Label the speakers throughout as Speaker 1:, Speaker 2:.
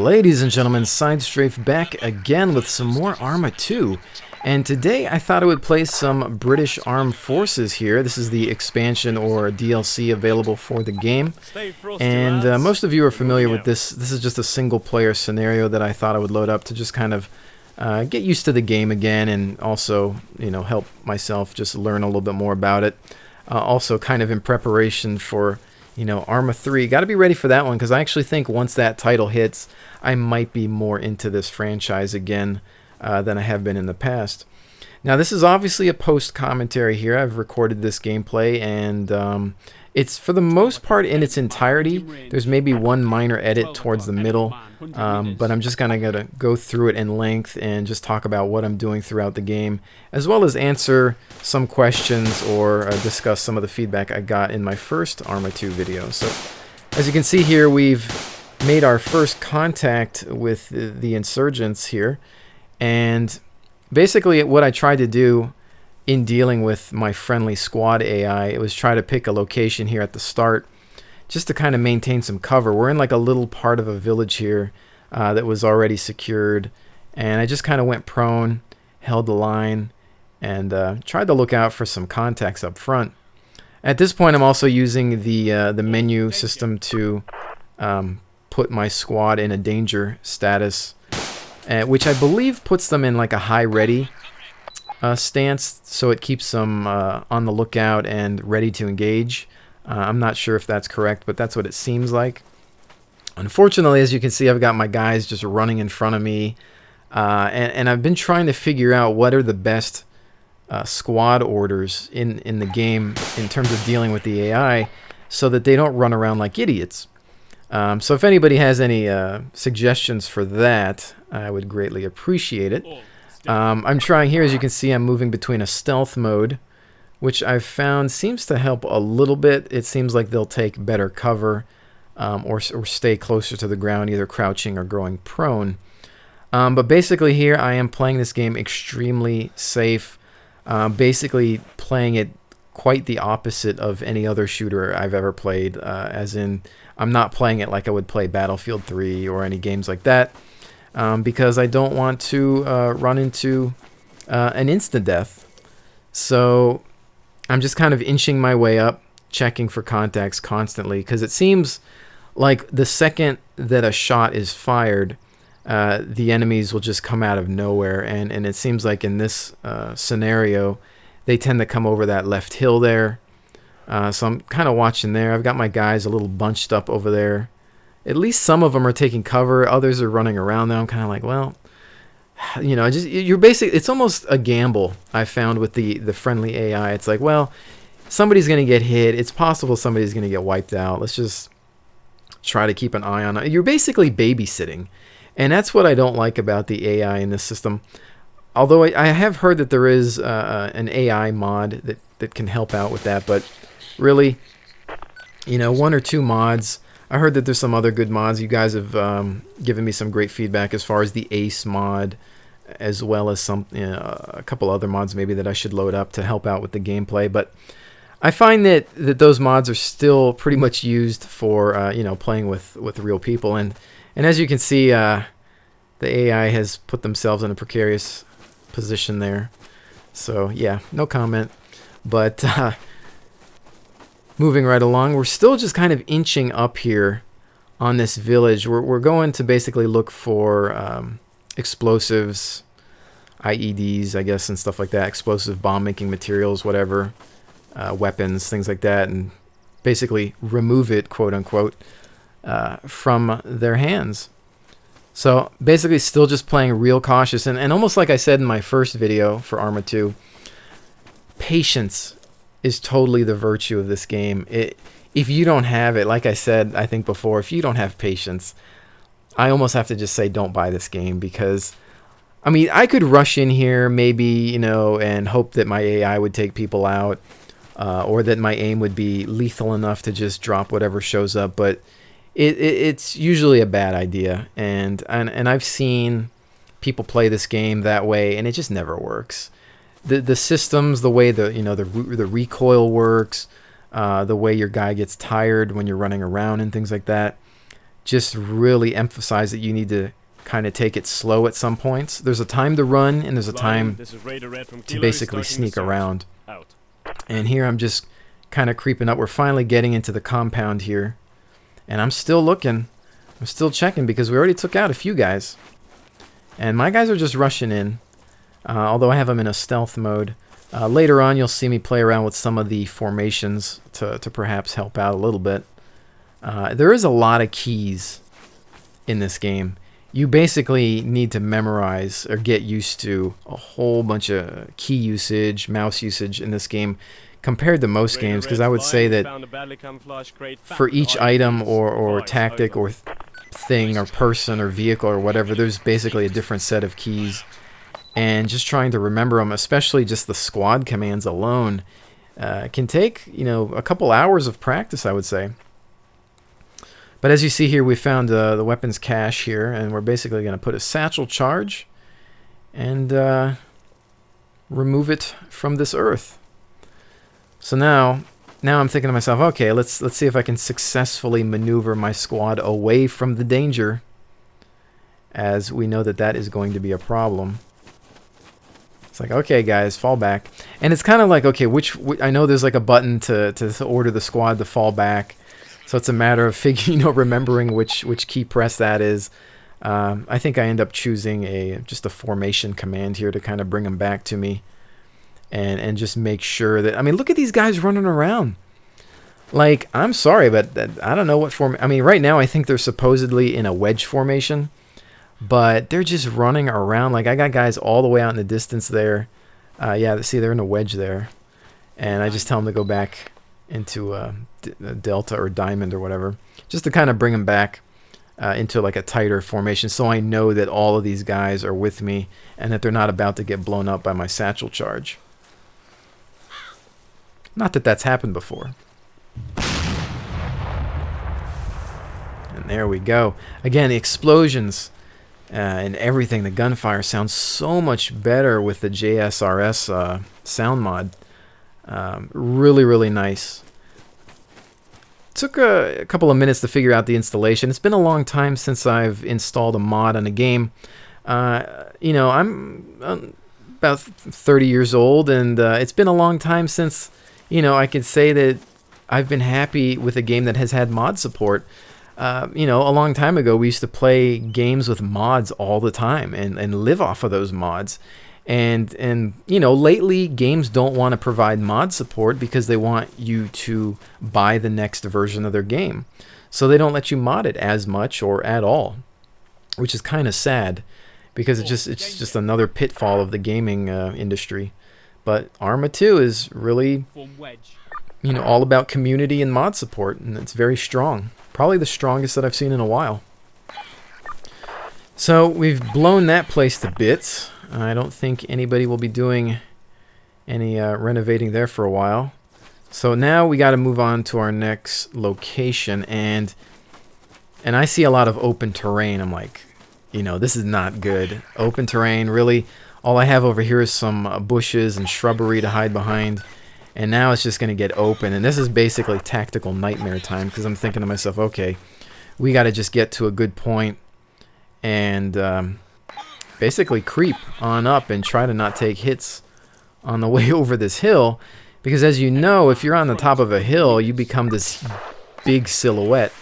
Speaker 1: Ladies and gentlemen, Sidestrafe back again with some more Arma 2. And today I thought I would play some British Armed Forces here. This is the expansion or DLC available for the game. And most of you are familiar with this. This is just a single player scenario that I thought I would load up to just kind of get used to the game again, and also, you know, help myself just learn a little bit more about it. Also kind of in preparation for, you know, Arma 3. Got to be ready for that one, because I actually think once that title hits, I might be more into this franchise again than I have been in the past. Now, this is obviously a post-commentary here. I've recorded this gameplay, and it's, for the most part, in its entirety. There's maybe one minor edit towards the middle, but I'm just going to go through it in length and just talk about what I'm doing throughout the game, as well as answer some questions or discuss some of the feedback I got in my first Arma 2 video. So, as you can see here, we've made our first contact with the insurgents here, and basically what I tried to do in dealing with my friendly squad AI, it was try to pick a location here at the start just to kind of maintain some cover. We're in like a little part of a village here that was already secured, and I just kind of went prone, held the line, and tried to look out for some contacts up front. At this point, I'm also using the menu system to put my squad in a danger status, which I believe puts them in like a high ready stance, so it keeps them on the lookout and ready to engage. I'm not sure if that's correct, but that's what it seems like. Unfortunately, as you can see, I've got my guys just running in front of me, and I've been trying to figure out what are the best squad orders in the game in terms of dealing with the AI, so that they don't run around like idiots. So if anybody has any suggestions for that, I would greatly appreciate it. I'm trying here, as you can see, I'm moving between a stealth mode, which I've found seems to help a little bit. It seems like they'll take better cover or stay closer to the ground, either crouching or going prone. But basically here I am playing this game extremely safe, basically playing it quite the opposite of any other shooter I've ever played, as in I'm not playing it like I would play Battlefield 3 or any games like that, because I don't want to run into an instant death. So I'm just kind of inching my way up, checking for contacts constantly, because it seems like the second that a shot is fired, the enemies will just come out of nowhere, and it seems like in this scenario, they tend to come over that left hill there. So I'm kind of watching there. I've got my guys a little bunched up over there. At least some of them are taking cover. Others are running around there. I'm kind of like, well, you know, you're basically, it's almost a gamble I found with the friendly AI. It's like, well, somebody's going to get hit. It's possible somebody's going to get wiped out. Let's just try to keep an eye on it. You're basically babysitting. And that's what I don't like about the AI in this system. Although I have heard that there is an AI mod that can help out with that, but really, you know, one or two mods. I heard that there's some other good mods. You guys have given me some great feedback as far as the Ace mod, as well as some a couple other mods maybe that I should load up to help out with the gameplay. But I find that those mods are still pretty much used for you know, playing with real people, and as you can see, the AI has put themselves in a precarious position there. So yeah, no comment. But moving right along, we're still just kind of inching up here on this village. We're going to basically look for explosives, IEDs, I guess, and stuff like that. Explosive bomb-making materials, whatever, weapons, things like that, and basically remove it, quote-unquote, from their hands. So basically still just playing real cautious, and almost like I said in my first video for Arma 2, patience is totally the virtue of this game. If you don't have it, like I said, I think before, if you don't have patience, I almost have to just say don't buy this game, because, I mean, I could rush in here maybe, you know, and hope that my AI would take people out, or that my aim would be lethal enough to just drop whatever shows up, but it's usually a bad idea, and I've seen people play this game that way, and it just never works. The systems, the way the recoil works, the way your guy gets tired when you're running around and things like that, just really emphasize that you need to kind of take it slow at some points. There's a time to run, and there's a time to basically sneak around. And here I'm just kind of creeping up. We're finally getting into the compound here. And I'm still looking. I'm still checking because we already took out a few guys. And my guys are just rushing in. Although I have them in a stealth mode. Later on, you'll see me play around with some of the formations to perhaps help out a little bit. There is a lot of keys in this game. You basically need to memorize or get used to a whole bunch of key usage, mouse usage in this game compared to most games, because I would say that for each item or tactic or thing or person or vehicle or whatever, there's basically a different set of keys. And just trying to remember them, especially just the squad commands alone, can take, a couple hours of practice, I would say. But as you see here, we found the weapons cache here, and we're basically going to put a satchel charge and remove it from this earth. So now I'm thinking to myself, okay, let's see if I can successfully maneuver my squad away from the danger, as we know that is going to be a problem. It's like, okay, guys, fall back. And it's kind of like, okay, I know there's like a button to order the squad to fall back. So it's a matter of remembering which key press that is. I think I end up choosing just a formation command here to kind of bring them back to me, and just make sure that, I mean, look at these guys running around. Like, I'm sorry, but I don't know what form. I mean, right now I think they're supposedly in a wedge formation, but they're just running around. Like, I got guys all the way out in the distance there. Yeah, see, they're in a wedge there, and I just tell them to go back into a delta or diamond or whatever, just to kind of bring them back into like a tighter formation, so I know that all of these guys are with me and that they're not about to get blown up by my satchel charge. Not that that's happened before. And there we go. Again, the explosions and everything, the gunfire sounds so much better with the JSRS sound mod. Really, really nice. Took a couple of minutes to figure out the installation. It's been a long time since I've installed a mod on a game. I'm about 30 years old, and it's been a long time since, I could say that I've been happy with a game that has had mod support. A long time ago, we used to play games with mods all the time and live off of those mods. And lately games don't want to provide mod support because they want you to buy the next version of their game. So they don't let you mod it as much or at all, which is kind of sad, because it's just another pitfall of the gaming industry. But Arma 2 is really, all about community and mod support, and it's very strong. Probably the strongest that I've seen in a while. So we've blown that place to bits. I don't think anybody will be doing any renovating there for a while. So now we got to move on to our next location, and I see a lot of open terrain. I'm like, this is not good. Open terrain, really? All I have over here is some bushes and shrubbery to hide behind, and now it's just going to get open. And this is basically tactical nightmare time, because I'm thinking to myself, okay, we got to just get to a good point and basically creep on up and try to not take hits on the way over this hill, because as you know, if you're on the top of a hill, you become this big silhouette.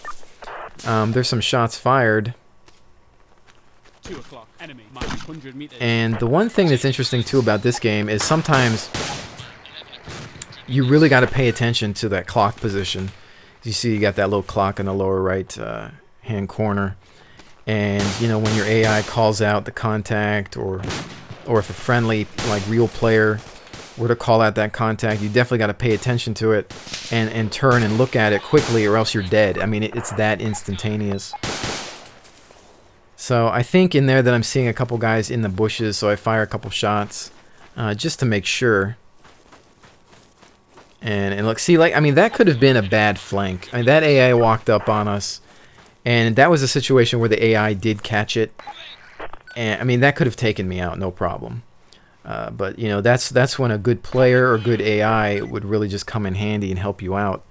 Speaker 1: There's some shots fired.
Speaker 2: 2 o'clock, enemy, minus 100 meters.
Speaker 1: And the one thing that's interesting too about this game is sometimes you really got to pay attention to that clock position. You see you got that little clock in the lower right hand corner. And when your AI calls out the contact, or if a friendly, like, real player were to call out that contact, you definitely got to pay attention to it and turn and look at it quickly, or else you're dead. I mean, it's that instantaneous. So I think in there that I'm seeing a couple guys in the bushes, so I fire a couple shots just to make sure. And look, see, like, I mean, that could have been a bad flank. I mean, that AI walked up on us, and that was a situation where the AI did catch it. And I mean, that could have taken me out, no problem. But that's when a good player or good AI would really just come in handy and help you out.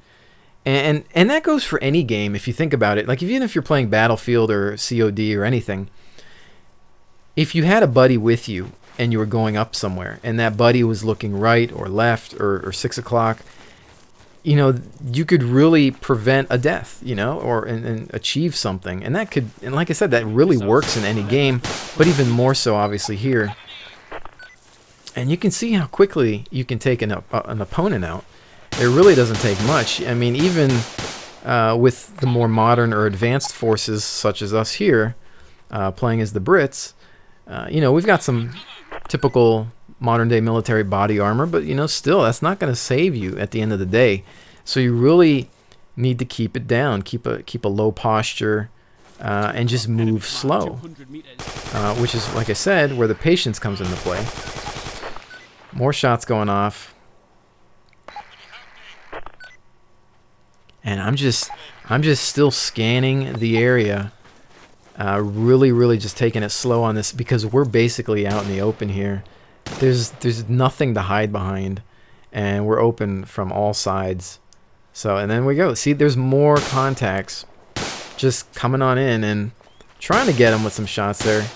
Speaker 1: And that goes for any game if you think about it. Like even if you're playing Battlefield or COD or anything, if you had a buddy with you and you were going up somewhere and that buddy was looking right or left or 6 o'clock, you know, you could really prevent a death, you know, or and achieve something. And that could, and like I said, that really works in any game, but even more so obviously here. And you can see how quickly you can take an opponent out. It really doesn't take much. I mean, even with the more modern or advanced forces such as us here, playing as the Brits, you know, we've got some typical modern-day military body armor, but, you know, still, that's not going to save you at the end of the day. So you really need to keep it down, keep a low posture, and just move slow, which is, like I said, where the patience comes into play. More shots going off. And I'm just still scanning the area, really just taking it slow on this because we're basically out in the open here. There's nothing to hide behind, and we're open from all sides. So, and then we go. See, there's more contacts just coming on in and trying to get him with some shots there.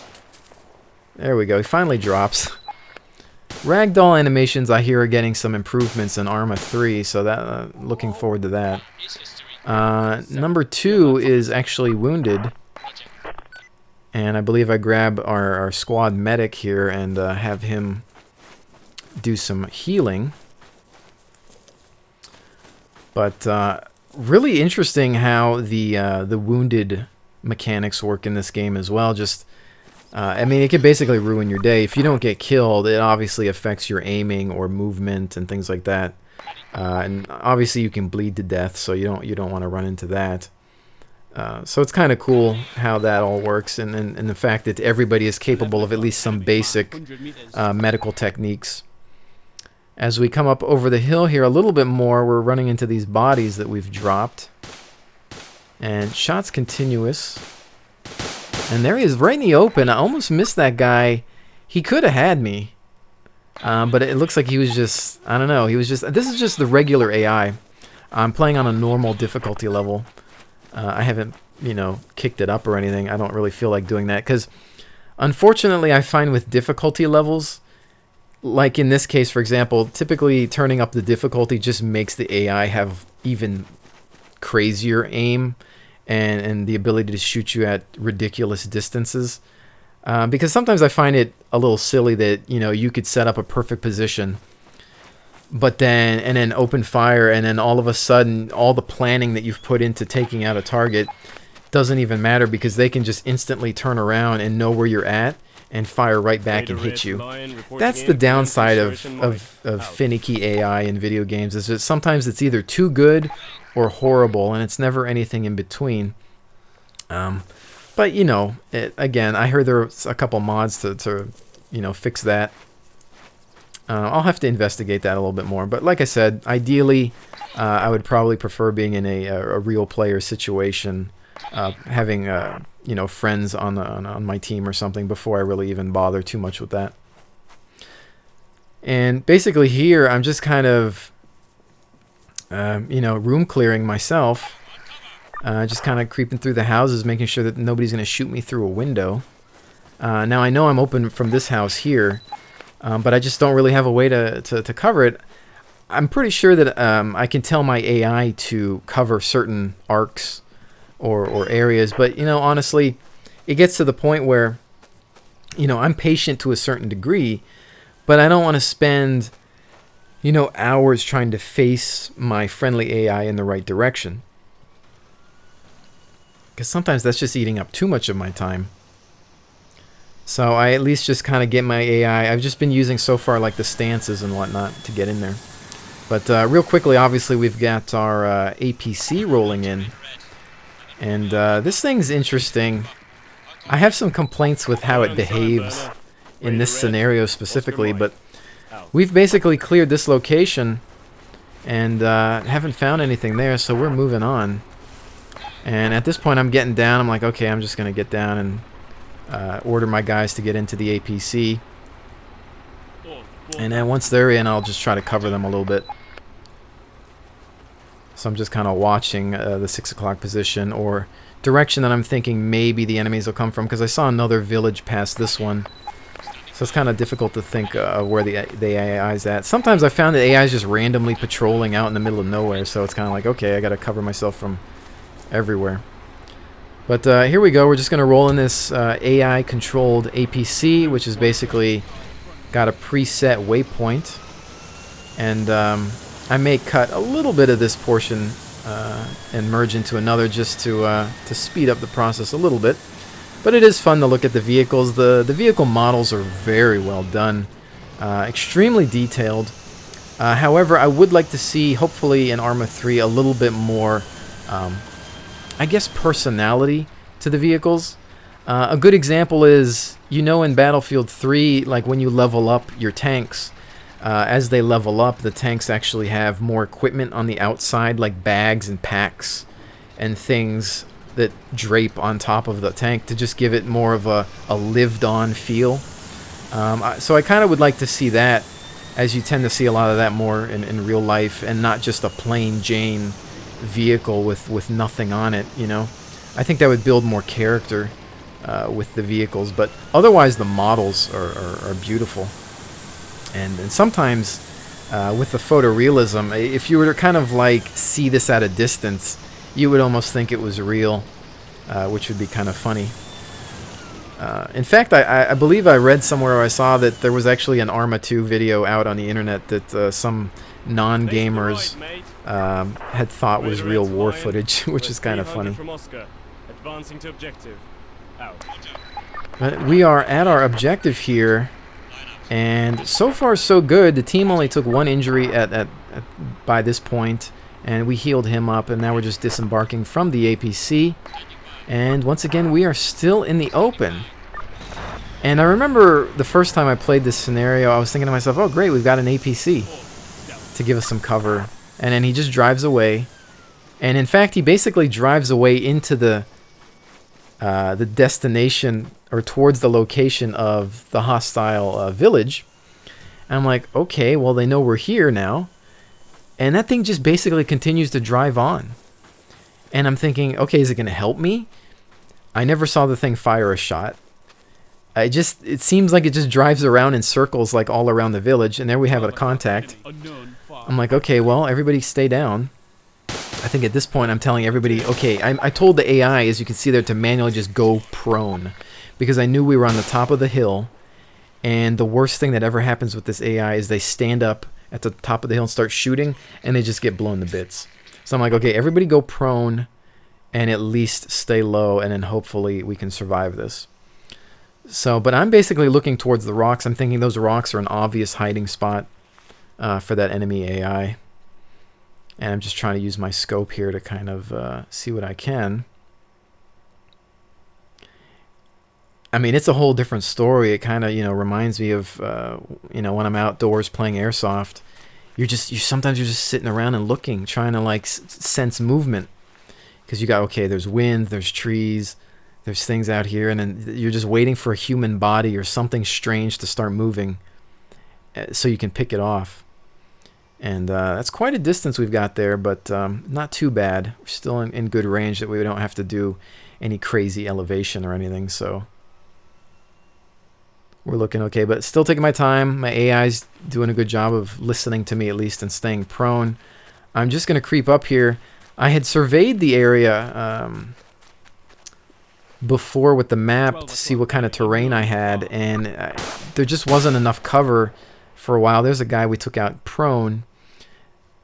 Speaker 1: There we go. He finally drops. Ragdoll animations, I hear, are getting some improvements in Arma 3, so that looking forward to that. Number 2 is actually wounded, and I believe I grab our squad medic here and have him do some healing. But really interesting how the wounded mechanics work in this game as well. Just I mean, it could basically ruin your day. If you don't get killed, it obviously affects your aiming or movement and things like that. And obviously you can bleed to death, so you don't want to run into that. So it's kind of cool how that all works, and the fact that everybody is capable of at least some basic medical techniques. As we come up over the hill here a little bit more, we're running into these bodies that we've dropped. And shots continuous. And there he is, right in the open. I almost missed that guy. He could have had me. But it looks like he was just, I don't know, he was just, this is just the regular AI. I'm playing on a normal difficulty level. I haven't, you know, kicked it up or anything. I don't really feel like doing that. Because, unfortunately, I find with difficulty levels, like in this case, for example, typically turning up the difficulty just makes the AI have even crazier aim. And the ability to shoot you at ridiculous distances. Because sometimes I find it a little silly that, you know, you could set up a perfect position, but then open fire, and then all of a sudden, all the planning that you've put into taking out a target doesn't even matter because they can just instantly turn around and know where you're at and fire right back and hit you. That's the downside of finicky AI in video games, is that sometimes it's either too good or horrible, and it's never anything in between. But, you know, again, I heard there's a couple mods to you know, fix that. I'll have to investigate that a little bit more. But like I said, ideally, I would probably prefer being in a real player situation, having you know, friends on my team or something before I really even bother too much with that. And basically here, I'm just kind of you know, room clearing myself. Just kind of creeping through the houses, making sure that nobody's going to shoot me through a window. Now I know I'm open from this house here, but I just don't really have a way to cover it. I'm pretty sure that I can tell my AI to cover certain arcs or areas, but, you know, honestly, it gets to the point where, you know, I'm patient to a certain degree, but I don't want to spend, you know, hours trying to face my friendly AI in the right direction. Because sometimes that's just eating up too much of my time. So I at least just kind of get my AI. I've just been using so far like the stances and whatnot to get in there. But real quickly, obviously, we've got our APC rolling in. And this thing's interesting. I have some complaints with how it behaves in this scenario specifically, but we've basically cleared this location and haven't found anything there, so we're moving on. And at this point, I'm getting down. I'm like, okay, I'm just going to get down and order my guys to get into the APC. And then once they're in, I'll just try to cover them a little bit. So I'm just kind of watching the 6 o'clock position or direction that I'm thinking maybe the enemies will come from, because I saw another village past this one. So it's kind of difficult to think where the AI is at. Sometimes I found that AI is just randomly patrolling out in the middle of nowhere, so it's kind of like, okay, I got to cover myself from everywhere. But here we go. We're just going to roll in this AI-controlled APC, which is basically got a preset waypoint. And I may cut a little bit of this portion and merge into another just to speed up the process a little bit. But it is fun to look at the vehicles. The vehicle models are very well done, extremely detailed. However, I would like to see, hopefully in Arma 3, a little bit more, I guess, personality to the vehicles. A good example is, you know, in Battlefield 3, like when you level up your tanks, as they level up, the tanks actually have more equipment on the outside, like bags and packs and things that drape on top of the tank to just give it more of a lived-on feel. So I kind of would like to see that, as you tend to see a lot of that more in real life, and not just a plain Jane vehicle with nothing on it, you know. I think that would build more character with the vehicles, but otherwise the models are beautiful. And sometimes with the photorealism, if you were to kind of like see this at a distance, you would almost think it was real, which would be kind of funny. In fact, I believe I read somewhere, or I saw that there was actually an Arma 2 video out on the internet that some non-gamers had thought was real war footage, which is kind of funny. But we are at our objective here, and so far so good. The team only took one injury by this point, and we healed him up, and now we're just disembarking from the APC. And once again, we are still in the open. And I remember the first time I played this scenario, I was thinking to myself, oh great, we've got an APC to give us some cover. And then he just drives away. And in fact, he basically drives away into the destination, or towards the location of the hostile village. And I'm like, okay, well, they know we're here now. And that thing just basically continues to drive on. And I'm thinking, okay, is it going to help me? I never saw the thing fire a shot. It seems like it just drives around in circles, like all around the village. And there we have a contact. I'm like, okay, well, everybody stay down. I think at this point I'm telling everybody, okay, I told the AI, as you can see there, to manually just go prone. Because I knew we were on the top of the hill. And the worst thing that ever happens with this AI is they stand up at the top of the hill and start shooting, and they just get blown to bits. So I'm like, okay, everybody go prone and at least stay low, and then hopefully we can survive this. So, but I'm basically looking towards the rocks. I'm thinking those rocks are an obvious hiding spot for that enemy AI. And I'm just trying to use my scope here to kind of see what I can. I mean, it's a whole different story. It kind of, you know, reminds me of, you know, when I'm outdoors playing airsoft. Sometimes you're just sitting around and looking, trying to like sense movement, because you got, okay, there's wind, there's trees, there's things out here, and then you're just waiting for a human body or something strange to start moving, so you can pick it off. And that's quite a distance we've got there, but not too bad. We're still in good range that we don't have to do any crazy elevation or anything, so we're looking okay. But still taking my time. My AI's doing a good job of listening to me at least and staying prone. I'm just going to creep up here. I had surveyed the area before with the map to see what kind of terrain I had, and there just wasn't enough cover for a while. There's a guy we took out prone.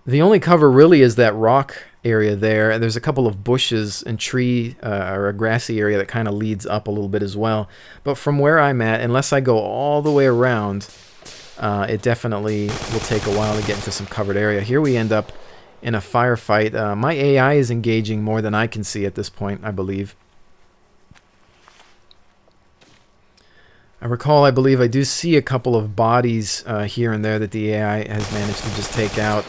Speaker 1: The only cover really is that rock area there, and there's a couple of bushes and tree or a grassy area that kind of leads up a little bit as well. But from where I'm at, unless I go all the way around, it definitely will take a while to get into some covered area. Here we end up in a firefight. My AI is engaging more than I can see at this point, I believe. I believe I do see a couple of bodies here and there that the AI has managed to just take out.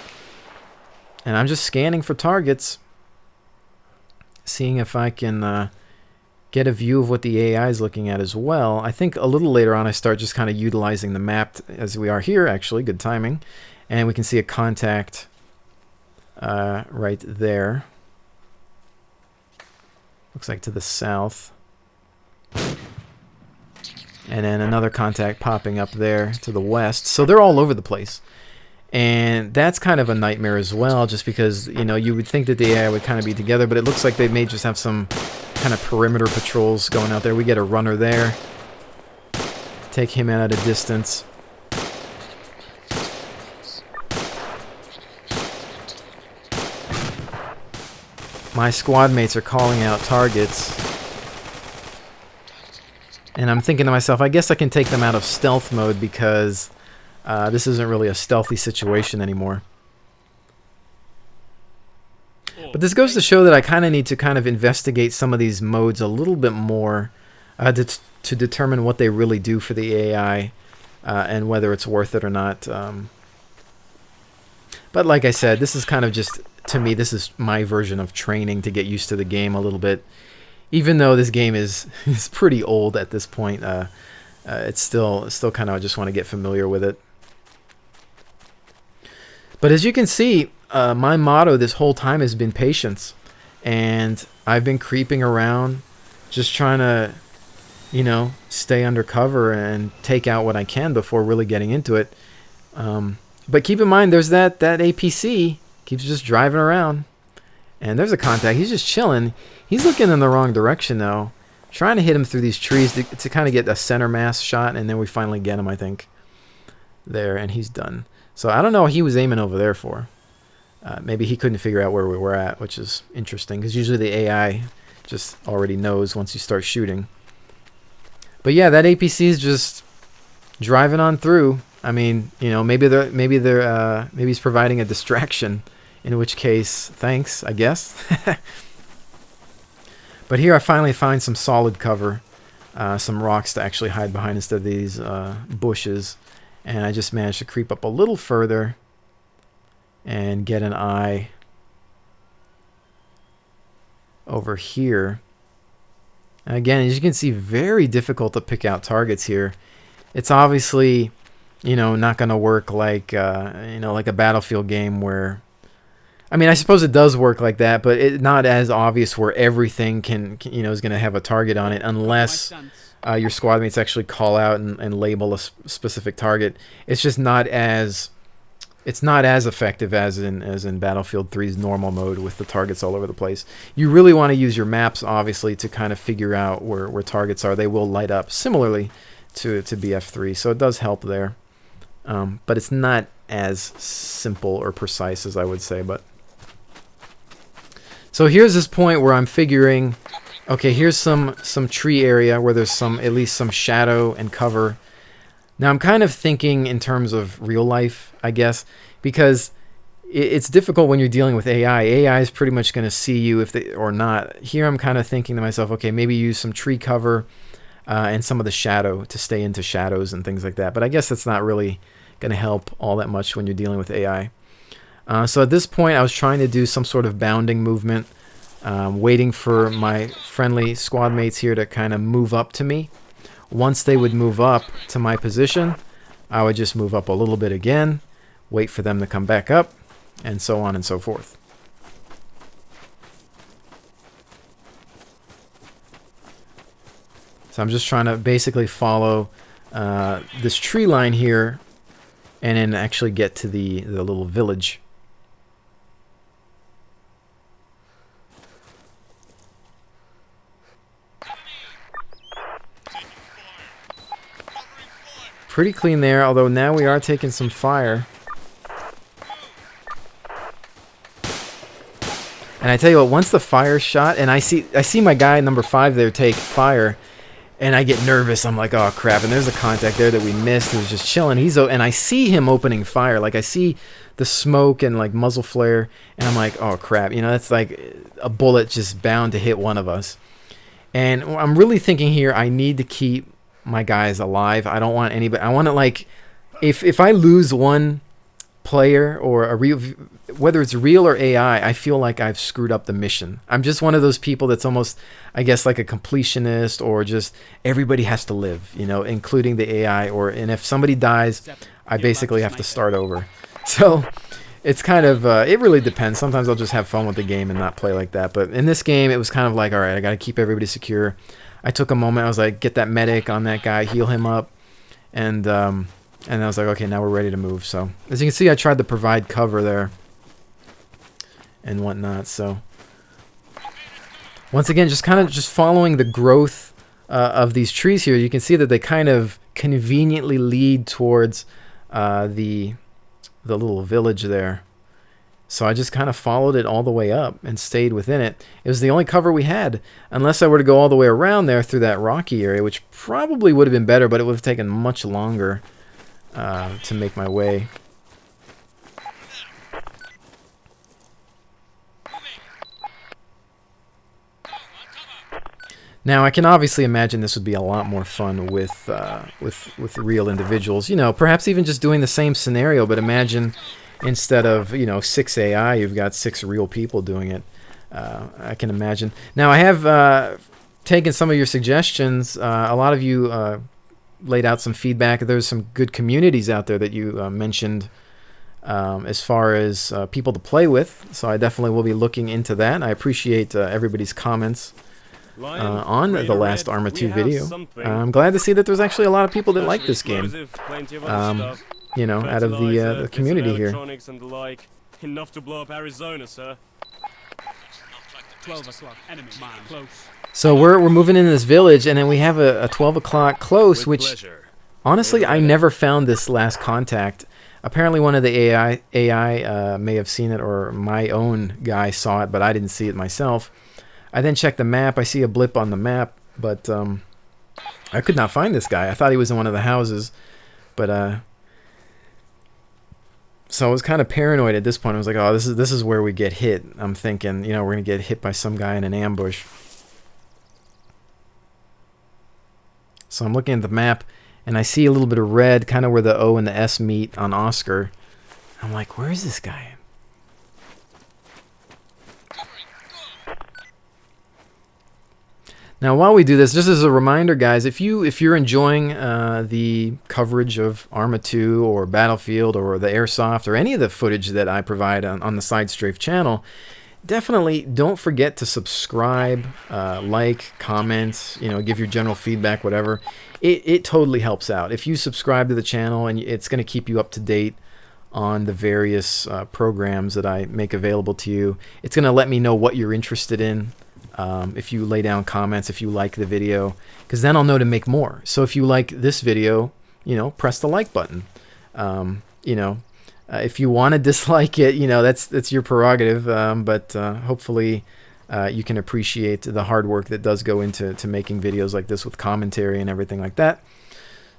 Speaker 1: And I'm just scanning for targets, seeing if I can get a view of what the AI is looking at as well. I think a little later on I start just kind of utilizing the map, as we are here, actually. Good timing. And we can see a contact right there. Looks like to the south. And then another contact popping up there to the west. So they're all over the place. And that's kind of a nightmare as well, just because, you know, you would think that the AI would kind of be together, but it looks like they may just have some kind of perimeter patrols going out there. We get a runner there. Take him out at a distance. My squad mates are calling out targets. And I'm thinking to myself, I guess I can take them out of stealth mode because this isn't really a stealthy situation anymore. But this goes to show that I kind of need to kind of investigate some of these modes a little bit more to determine what they really do for the AI and whether it's worth it or not. But like I said, this is kind of just, to me, this is my version of training to get used to the game a little bit. Even though this game is pretty old at this point, it's still kind of, I just want to get familiar with it. But as you can see, my motto this whole time has been patience. And I've been creeping around, just trying to, you know, stay under cover and take out what I can before really getting into it. But keep in mind, there's that APC keeps just driving around. And there's a contact. He's just chilling. He's looking in the wrong direction, though. Trying to hit him through these trees to kind of get a center mass shot, and then we finally get him, I think. There, and he's done. So I don't know what he was aiming over there for. Maybe he couldn't figure out where we were at, which is interesting, because usually the AI just already knows once you start shooting. But yeah, that APC is just driving on through. I mean, you know, maybe he's providing a distraction. In which case, thanks, I guess. But here I finally find some solid cover. Some rocks to actually hide behind instead of these bushes. And I just managed to creep up a little further and get an eye over here. And again, as you can see, very difficult to pick out targets here. It's obviously, you know, not going to work like, you know, like a Battlefield game where, I mean, I suppose it does work like that, but it's not as obvious where everything can you know, is going to have a target on it unless your squad mates actually call out and label a specific target. It's just not as effective as in Battlefield 3's normal mode with the targets all over the place. You really want to use your maps, obviously, to kind of figure out where targets are. They will light up similarly to BF3, so it does help there. But it's not as simple or precise as I would say. But so here's this point where I'm figuring, okay, here's some tree area where there's at least some shadow and cover. Now I'm kind of thinking in terms of real life, I guess, because it's difficult when you're dealing with AI. AI is pretty much going to see you if they or not. Here I'm kind of thinking to myself, okay, maybe use some tree cover and some of the shadow to stay into shadows and things like that. But I guess that's not really going to help all that much when you're dealing with AI. So at this point, I was trying to do some sort of bounding movement, waiting for my friendly squad mates here to kind of move up to me. Once they would move up to my position, I would just move up a little bit again, wait for them to come back up, and so on and so forth. So I'm just trying to basically follow this tree line here and then actually get to the little village. Pretty clean there, although now we are taking some fire. And I tell you what, once the fire's shot, and I see my guy number 5 there take fire, and I get nervous. I'm like, oh crap! And there's a contact there that we missed. He was just chilling. And I see him opening fire. Like I see the smoke and like muzzle flare, and I'm like, oh crap! You know, that's like a bullet just bound to hit one of us. And I'm really thinking here, I need to keep my guys alive. I don't want anybody. I want to, like, if I lose one player or a real, whether it's real or AI, I feel like I've screwed up the mission. I'm just one of those people that's almost, I guess, like a completionist, or just everybody has to live, you know, including the AI. And if somebody dies, I basically have to start over. So it's kind of, it really depends. Sometimes I'll just have fun with the game and not play like that. But in this game, it was kind of like, all right, I got to keep everybody secure. I took a moment. I was like, get that medic on that guy, heal him up. And I was like, okay, now we're ready to move. So as you can see, I tried to provide cover there and whatnot. So once again, just following the growth of these trees here, you can see that they kind of conveniently lead towards the little village there. So I just kind of followed it all the way up and stayed within it. It was the only cover we had, unless I were to go all the way around there through that rocky area, which probably would have been better, but it would have taken much longer to make my way. Now, I can obviously imagine this would be a lot more fun with real individuals. You know, perhaps even just doing the same scenario, but imagine instead of, you know, 6 AI, you've got 6 real people doing it. I can imagine. Now, I have taken some of your suggestions. A lot of you laid out some feedback. There's some good communities out there that you mentioned as far as people to play with. So I definitely will be looking into that. I appreciate everybody's comments on the last Arma 2 video. I'm glad to see that there's actually a lot of people that like this game. You know, out of the community here.
Speaker 3: Enough to blow up Arizona, sir.
Speaker 2: 12 o'clock. Enemy mine close.
Speaker 1: So we're moving into this village, and then we have a 12 o'clock close, which honestly I never found this last contact. Apparently one of the AI may have seen it, or my own guy saw it, but I didn't see it myself. I then checked the map. I see a blip on the map, but I could not find this guy. I thought he was in one of the houses, but so I was kind of paranoid at this point. I was like, oh, this is where we get hit. I'm thinking, you know, we're gonna get hit by some guy in an ambush. So I'm looking at the map, and I see a little bit of red, kind of where the O and the S meet on Oscar. I'm like, where is this guy? Now, while we do this, just as a reminder, guys, if you're enjoying the coverage of Arma 2 or Battlefield or the Airsoft or any of the footage that I provide on the Side Strafe channel, definitely don't forget to subscribe, like, comment, you know, give your general feedback, whatever. It totally helps out. If you subscribe to the channel, and it's going to keep you up to date on the various programs that I make available to you. It's going to let me know what you're interested in. If you lay down comments, if you like the video, because then I'll know to make more. So if you like this video, you know, press the like button. You know, if you want to dislike it, you know, that's your prerogative. But hopefully you can appreciate the hard work that does go into making videos like this with commentary and everything like that.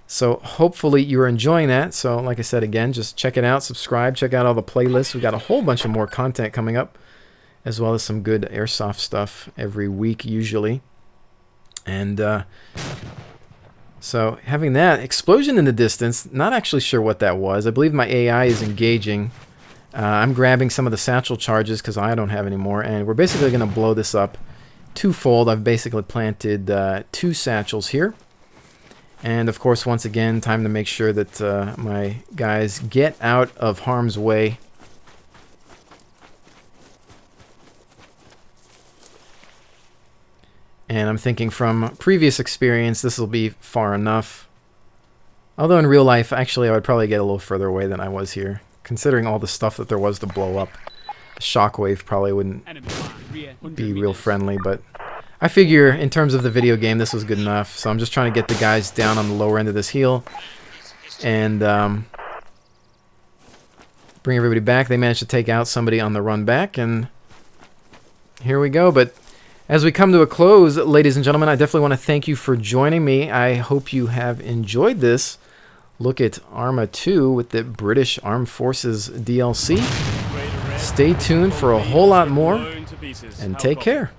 Speaker 1: So hopefully you're enjoying that. So like I said, again, just check it out, subscribe, check out all the playlists. We've got a whole bunch of more content coming up, as well as some good Airsoft stuff every week usually. And so having that explosion in the distance, not actually sure what that was. I believe my AI is engaging. I'm grabbing some of the satchel charges because I don't have any more, and we're basically going to blow this up twofold. I've basically planted 2 satchels here. And of course, once again, time to make sure that my guys get out of harm's way. And I'm thinking from previous experience, this will be far enough. Although in real life, actually, I would probably get a little further away than I was here. Considering all the stuff that there was to blow up, the shockwave probably wouldn't be real friendly. But I figure in terms of the video game, this was good enough. So I'm just trying to get the guys down on the lower end of this hill. And bring everybody back. They managed to take out somebody on the run back. And here we go. But as we come to a close, ladies and gentlemen, I definitely want to thank you for joining me. I hope you have enjoyed this look at Arma 2 with the British Armed Forces DLC. Stay tuned for a whole lot more, and take care.